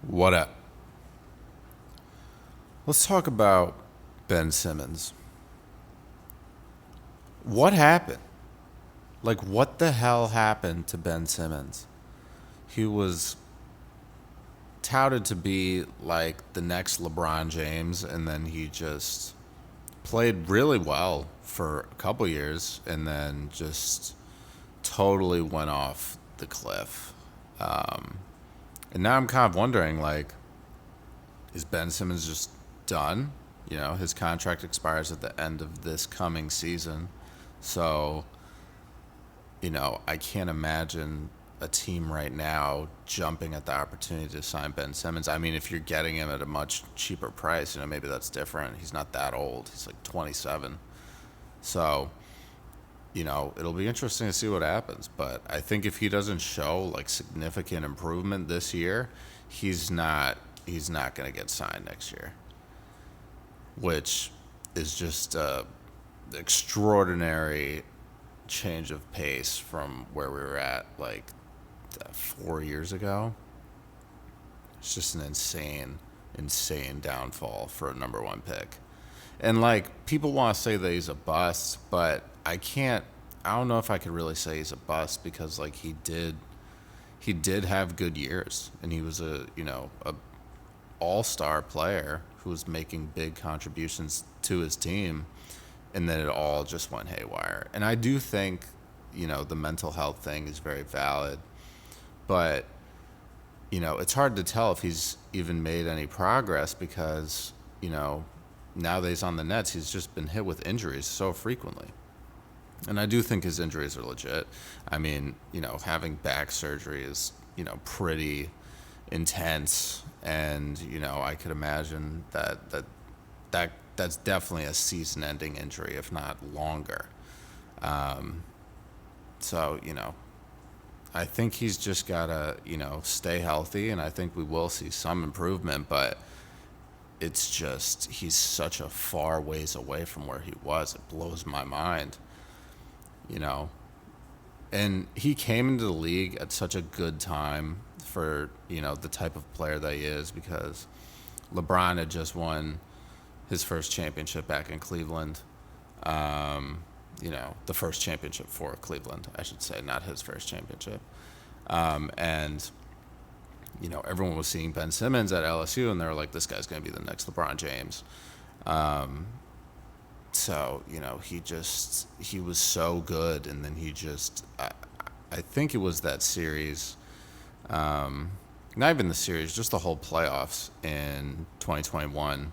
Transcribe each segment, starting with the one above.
What up? Let's talk about Ben Simmons. What happened? Like, what the hell happened to Ben Simmons? He was touted to be like the next LeBron James, and then he just played really well for a couple years, and then just totally went off the cliff. And now I'm kind of wondering, like, is Ben Simmons just done? You know, his contract expires at the end of this coming season. So, I can't imagine a team right now jumping at the opportunity to sign Ben Simmons. I mean, if you're getting him at a much cheaper price, maybe that's different. He's not that old. He's like 27. So, it'll be interesting to see what happens. But I think if he doesn't show like significant improvement this year, he's not going to get signed next year, which is just a extraordinary change of pace from where we were at like 4 years ago. It's just an insane downfall for a number one pick. And like people want to say that he's a bust, but I don't know if I could really say he's a bust because like he did have good years and he was a all-star player who was making big contributions to his team, and then it all just went haywire. And I do think, the mental health thing is very valid, but it's hard to tell if he's even made any progress because, now that he's on the Nets, he's just been hit with injuries so frequently. And I do think his injuries are legit. I mean, having back surgery is, pretty intense, and I could imagine that's definitely a season-ending injury, if not longer. So I think he's just gotta stay healthy, and I think we will see some improvement, but it's just he's such a far ways away from where he was. It blows my mind, you know. And he came into the league at such a good time for the type of player that he is, because LeBron had just won his first championship back in Cleveland. The first championship for Cleveland, I should say, not his first championship. And everyone was seeing Ben Simmons at LSU, and they were like, "This guy's going to be the next LeBron James." So he was so good, and then I think it was that series, not even the series, just the whole playoffs in 2021,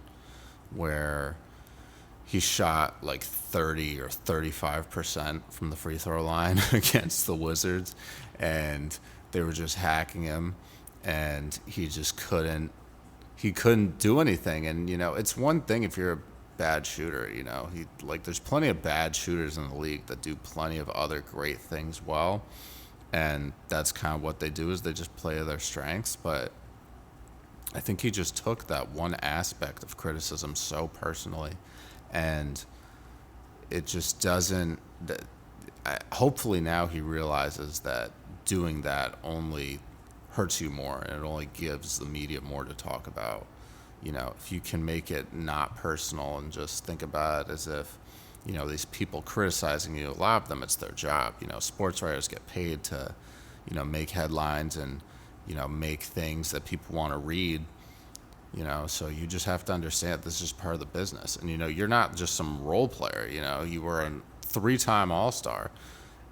where he shot like 30 or 35% from the free throw line against the Wizards, and they were just hacking him, and he couldn't do anything. And it's one thing if you're a bad shooter, there's plenty of bad shooters in the league that do plenty of other great things well, and that's kind of what they do, is they just play to their strengths. But I think he just took that one aspect of criticism so personally, and it just doesn't. Hopefully now he realizes that doing that only hurts you more, and it only gives the media more to talk about. If you can make it not personal and just think about it as if, these people criticizing you, a lot of them, it's their job. Sports writers get paid to, make headlines and, make things that people want to read. So you just have to understand this is just part of the business. And, you're not just some role player, you were a 3-time All-Star.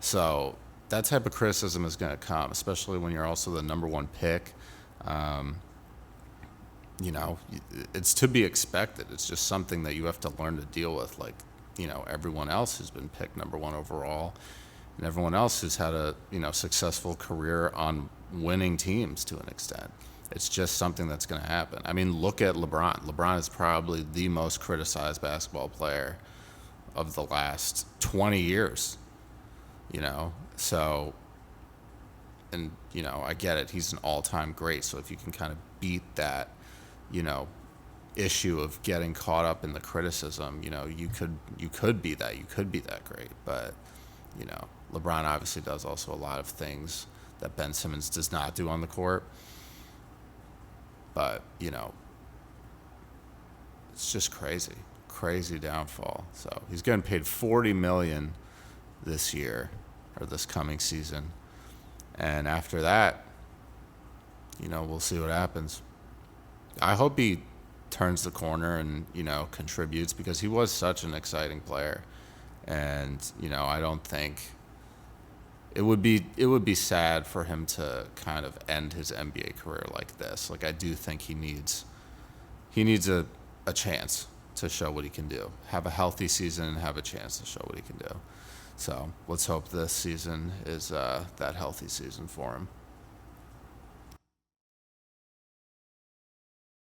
So that type of criticism is going to come, especially when you're also the number one pick. It's to be expected. It's just something that you have to learn to deal with, like, everyone else who's been picked number one overall, and everyone else who's had a, successful career on winning teams to an extent. It's just something that's going to happen. I mean, look at LeBron. LeBron is probably the most criticized basketball player of the last 20 years, So, and, I get it. He's an all-time great. So if you can kind of beat that, issue of getting caught up in the criticism, you could be that. You could be that great. But, LeBron obviously does also a lot of things that Ben Simmons does not do on the court. But, it's just crazy downfall. So he's getting paid $40 million this year, or this coming season. And after that, we'll see what happens. I hope he turns the corner and, contributes, because he was such an exciting player. And, I don't think it would be sad for him to kind of end his NBA career like this. Like, I do think he needs a chance to show what he can do. Have a healthy season and have a chance to show what he can do. So let's hope this season is that healthy season for him.